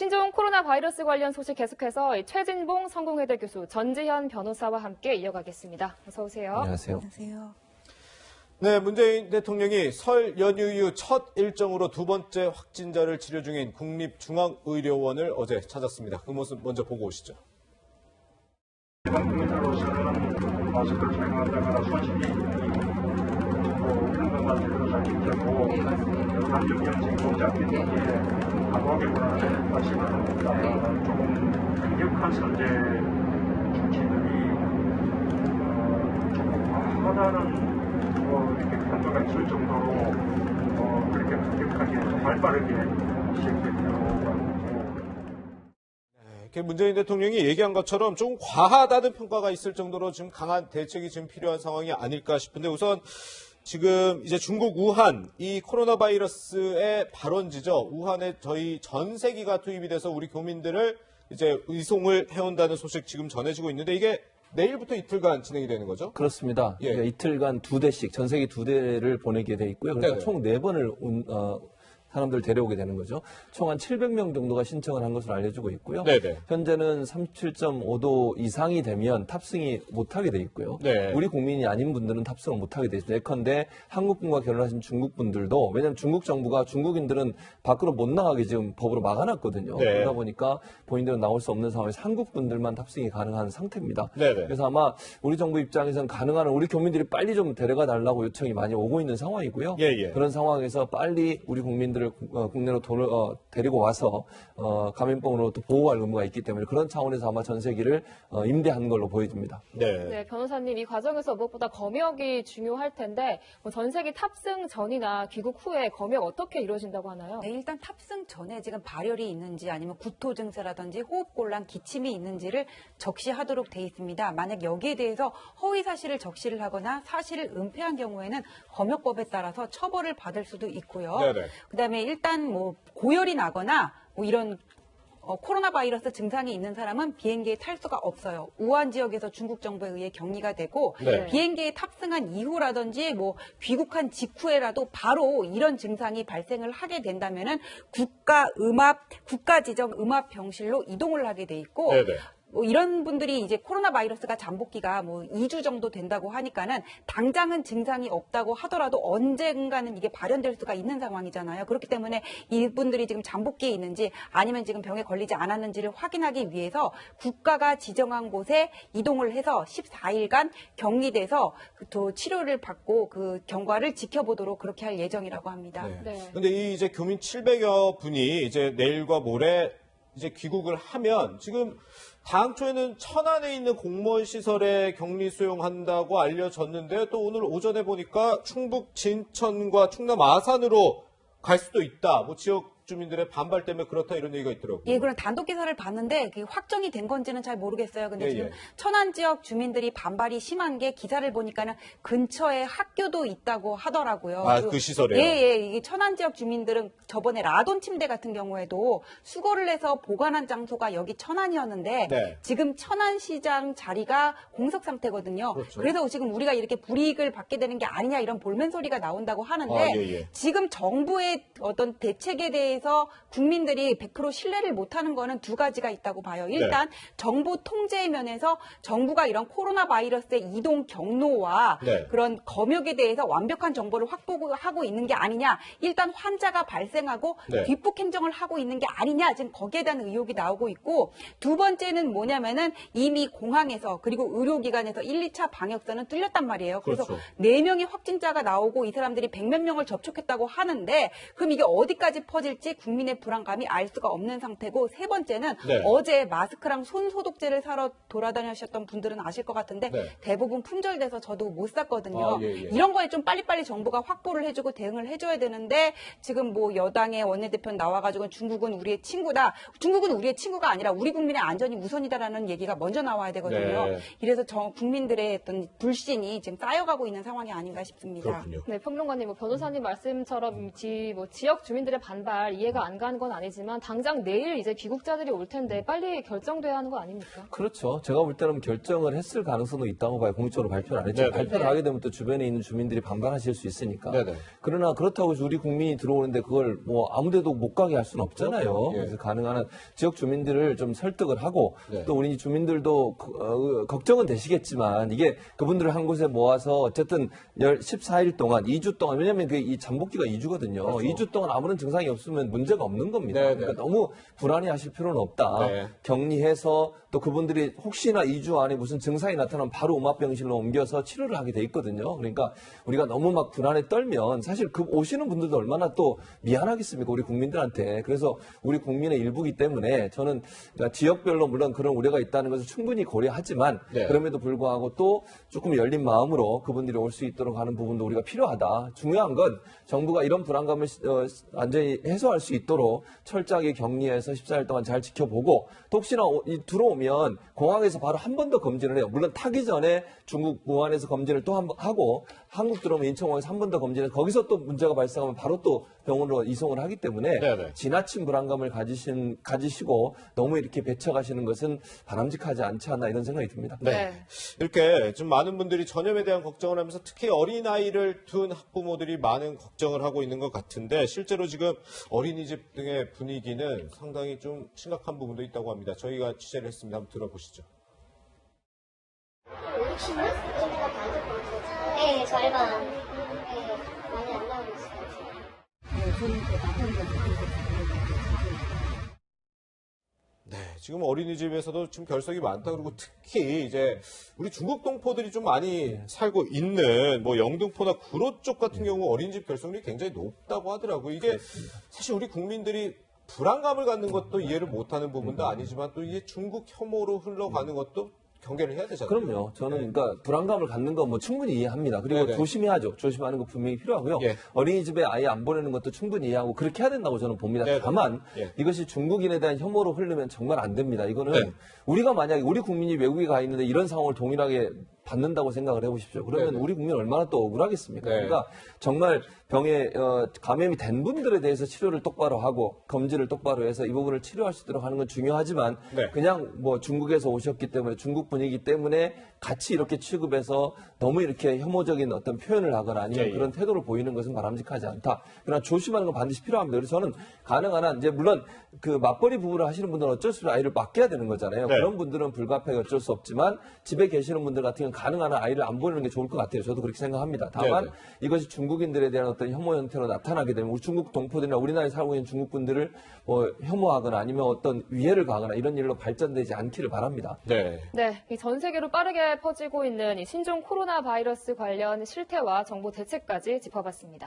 신종 코로나 바이러스 관련 소식 계속해서 최진봉 성공회대 교수, 전지현 변호사와 함께 이어가겠습니다. 어서 오세요. 안녕하세요. 안녕하세요. 네, 문재인 대통령이 설 연휴 이후 첫 일정으로 두 번째 확진자를 치료 중인 국립중앙의료원을 어제 찾았습니다. 그 모습 먼저 보고 오시죠. 일반 국민으로서는 마스크를 착용한다거나 손쉽게 이런 것만 제대로 잘 지켰고 감염병 공작 등에 과도하게 불안을 하시는 조금 강력한 선제 조치들이 조금 과하다는 이렇게 평가가 있을 정도로 그렇게 강력하게 발빠르게 시행될 필요가 문재인 대통령이 얘기한 것처럼 좀 과하다는 평가가 있을 정도로 지금 강한 대책이 지금 필요한 상황이 아닐까 싶은데 우선 지금 이제 중국 우한 이 코로나 바이러스의 발원지죠. 우한에 저희 전세기가 투입이 돼서 우리 교민들을 이제 의송을 해온다는 소식 지금 전해지고 있는데 이게 내일부터 이틀간 진행이 되는 거죠? 그렇습니다. 예. 그러니까 이틀간 2대씩 전세기 2대를 보내게 돼 있고요. 그러니까 네네. 총 4번을 사람들 데려오게 되는 거죠. 총 한 700명 정도가 신청을 한 것으로 알려지고 있고요. 네네. 현재는 37.5도 이상이 되면 탑승이 못하게 돼 있고요. 네. 우리 국민이 아닌 분들은 탑승을 못하게 돼 있습니다. 예컨대 한국분과 결혼하신 중국 분들도 왜냐하면 중국 정부가 중국인들은 밖으로 못 나가게 지금 법으로 막아놨거든요. 네. 그러다 보니까 본인들은 나올 수 없는 상황에서 한국 분들만 탑승이 가능한 상태입니다. 네네. 그래서 아마 우리 정부 입장에서는 가능한 우리 교민들이 빨리 좀 데려가 달라고 요청이 많이 오고 있는 상황이고요. 예. 그런 상황에서 빨리 우리 국민들을 국내로 데리고 와서 감염병으로 또 보호할 의무가 있기 때문에 그런 차원에서 아마 전세기를 임대한 걸로 보여집니다. 네, 변호사님 이 과정에서 무엇보다 검역이 중요할 텐데 전세기 탑승 전이나 귀국 후에 검역 어떻게 이루어진다고 하나요? 네, 일단 탑승 전에 지금 발열이 있는지 아니면 구토 증세라든지 호흡곤란, 기침이 있는지를 적시하도록 돼 있습니다. 만약 여기에 대해서 허위 사실을 적시를 하거나 사실을 은폐한 경우에는 검역법에 따라서 처벌을 받을 수도 있고요. 네네. 그다음에 일단 고열이 나거나 이런 코로나 바이러스 증상이 있는 사람은 비행기에 탈 수가 없어요. 우한 지역에서 중국 정부에 의해 격리가 되고 네. 비행기에 탑승한 이후라든지 귀국한 직후에라도 바로 이런 증상이 발생을 하게 된다면은 국가 지정 음압 병실로 이동을 하게 돼 있고 네네. 이런 분들이 이제 코로나 바이러스가 잠복기가 2주 정도 된다고 하니까는 당장은 증상이 없다고 하더라도 언젠가는 이게 발현될 수가 있는 상황이잖아요. 그렇기 때문에 이분들이 지금 잠복기에 있는지 아니면 지금 병에 걸리지 않았는지를 확인하기 위해서 국가가 지정한 곳에 이동을 해서 14일간 격리돼서 또 치료를 받고 그 경과를 지켜보도록 그렇게 할 예정이라고 합니다. 네. 네. 근데 이 이제 교민 700여 분이 이제 내일과 모레 이제 귀국을 하면 지금 당초에는 천안에 있는 공무원 시설에 격리 수용한다고 알려졌는데 또 오늘 오전에 보니까 충북 진천과 충남 아산으로 갈 수도 있다. 지역 주민들의 반발 때문에 그렇다 이런 얘기가 있더라고요. 예, 그런 단독 기사를 봤는데 그게 확정이 된 건지는 잘 모르겠어요. 근데 예, 지금 예. 천안 지역 주민들이 반발이 심한 게 기사를 보니까는 근처에 학교도 있다고 하더라고요. 그 시설에요? 예. 이게 천안 지역 주민들은 저번에 라돈 침대 같은 경우에도 수거를 해서 보관한 장소가 여기 천안이었는데 네. 지금 천안시장 자리가 공석 상태거든요. 그렇죠. 그래서 지금 우리가 이렇게 불이익을 받게 되는 게 아니냐 이런 볼멘 소리가 나온다고 하는데 예. 지금 정부의 어떤 대책에 대해서 국민들이 100% 신뢰를 못하는 거는 두 가지가 있다고 봐요. 일단 정부 통제 면에서 정부가 이런 코로나 바이러스의 이동 경로와 네. 그런 검역에 대해서 완벽한 정보를 확보하고 있는 게 아니냐. 일단 환자가 발생하고 네. 뒷북 행정을 하고 있는 게 아니냐. 지금 거기에 대한 의혹이 나오고 있고 두 번째는 뭐냐면은 이미 공항에서 그리고 의료기관에서 1, 2차 방역선은 뚫렸단 말이에요. 그래서 그렇죠. 4명의 확진자가 나오고 이 사람들이 100몇 명을 접촉했다고 하는데 그럼 이게 어디까지 퍼질지 국민의 불안감이 알 수가 없는 상태고 세 번째는 네. 어제 마스크랑 손 소독제를 사러 돌아다니셨던 분들은 아실 것 같은데 네. 대부분 품절돼서 저도 못 샀거든요. 예. 이런 거에 좀 빨리빨리 정부가 확보를 해주고 대응을 해줘야 되는데 지금 여당의 원내대표 나와가지고 중국은 우리의 친구다. 중국은 우리의 친구가 아니라 우리 국민의 안전이 우선이다라는 얘기가 먼저 나와야 되거든요. 네. 이래서 국민들의 어떤 불신이 지금 쌓여가고 있는 상황이 아닌가 싶습니다. 그렇군요. 네, 평론가님, 변호사님 말씀처럼 지역 주민들의 반발 잘 이해가 안 가는 건 아니지만 당장 내일 이제 귀국자들이 올 텐데 빨리 결정돼야 하는 거 아닙니까? 그렇죠. 제가 볼 때는 결정을 했을 가능성도 있다고 봐요. 공식적으로 발표를 안 했죠. 네네. 발표를 하게 되면 또 주변에 있는 주민들이 반발하실 수 있으니까. 네네. 그러나 그렇다고 해서 우리 국민이 들어오는데 그걸 뭐 아무데도 못 가게 할 수는 없잖아요. 그렇죠. 예. 그래서 가능한 한 지역 주민들을 좀 설득을 하고 네. 또 우리 주민들도 걱정은 되시겠지만 이게 그분들을 한 곳에 모아서 어쨌든 14일 동안 2주 동안 왜냐하면 이 잠복기가 2주거든요. 그렇죠. 2주 동안 아무런 증상이 없으면 문제가 없는 겁니다. 네네. 그러니까 너무 불안해하실 필요는 없다. 네. 격리해서 또 그분들이 혹시나 2주 안에 무슨 증상이 나타나면 바로 음압병실로 옮겨서 치료를 하게 돼 있거든요. 그러니까 우리가 너무 막 불안에 떨면 사실 그 오시는 분들도 얼마나 또 미안하겠습니까? 우리 국민들한테. 그래서 우리 국민의 일부기 때문에 저는 그러니까 지역별로 물론 그런 우려가 있다는 것을 충분히 고려하지만 네. 그럼에도 불구하고 또 조금 열린 마음으로 그분들이 올 수 있도록 하는 부분도 우리가 필요하다. 중요한 건 정부가 이런 불안감을 완전히 해소할 수 있도록 철저하게 격리해서 14일 동안 잘 지켜보고 또 혹시나 들어오면 공항에서 바로 한 번 더 검진을 해요. 물론 타기 전에 중국 우한에서 검진을 또 한 번 하고 한국 들어오면 인천공항에서 한 번 더 검진해서 거기서 또 문제가 발생하면 바로 또 병원으로 이송을 하기 때문에 네네. 지나친 불안감을 가지시고 너무 이렇게 배척하시는 것은 바람직하지 않지 않나 이런 생각이 듭니다. 네. 이렇게 좀 많은 분들이 전염에 대한 걱정을 하면서 특히 어린아이를 둔 학부모들이 많은 걱정을 하고 있는 것 같은데 실제로 지금 어린이집 등의 분위기는 상당히 좀 심각한 부분도 있다고 합니다. 저희가 취재를 했습니다. 한번 들어보시죠. 네, 절반. 네, 많이 안 나오고 있어요. 네, 지금 어린이집에서도 지금 결석이 많다. 그리고 특히 이제 우리 중국 동포들이 좀 많이 살고 있는 뭐 영등포나 구로 쪽 같은 경우 어린이집 결석률이 굉장히 높다고 하더라고요. 이게 사실 우리 국민들이 불안감을 갖는 것도 이해를 못하는 부분도 아니지만 또 이게 중국 혐오로 흘러가는 것도 경계를 해야 되잖아요. 그럼요. 저는 그러니까 불안감을 갖는 건 뭐 충분히 이해합니다. 그리고 네네. 조심해야죠. 조심하는 거 분명히 필요하고요. 예. 어린이집에 아예 안 보내는 것도 충분히 이해하고 그렇게 해야 된다고 저는 봅니다. 네네. 다만 예. 이것이 중국인에 대한 혐오로 흐르면 정말 안 됩니다. 이거는 네. 우리가 만약에 우리 국민이 외국에 가 있는데 이런 상황을 동일하게 받는다고 생각을 해보십시오. 그러면 네네. 우리 국민은 얼마나 또 억울하겠습니까? 네. 그러니까 정말 병에 감염이 된 분들에 대해서 치료를 똑바로 하고 검진을 똑바로 해서 이 부분을 치료할 수 있도록 하는 건 중요하지만 네. 그냥 뭐 중국에서 오셨기 때문에 중국 분이기 때문에 같이 이렇게 취급해서 너무 이렇게 혐오적인 어떤 표현을 하거나 아니면 예, 예. 그런 태도를 보이는 것은 바람직하지 않다. 그러나 조심하는 건 반드시 필요합니다. 그래서 저는 가능한 한 이제 물론 그 맞벌이 부부를 하시는 분들은 어쩔 수 없이 아이를 맡겨야 되는 거잖아요. 네. 그런 분들은 불가피하게 어쩔 수 없지만 집에 계시는 분들 같은 경우는 가능한 한 아이를 안 보내는 게 좋을 것 같아요. 저도 그렇게 생각합니다. 다만 네, 네. 이것이 중국인들에 대한 어떤 혐오 형태로 나타나게 되면 우리 중국 동포들이나 우리나라에 살고 있는 중국 분들을 뭐 혐오하거나 아니면 어떤 위해를 가거나 이런 일로 발전되지 않기를 바랍니다. 네. 네, 이 전 세계로 빠르게 퍼지고 있는 이 신종 코로나 바이러스 관련 실태와 정부 대책까지 짚어봤습니다.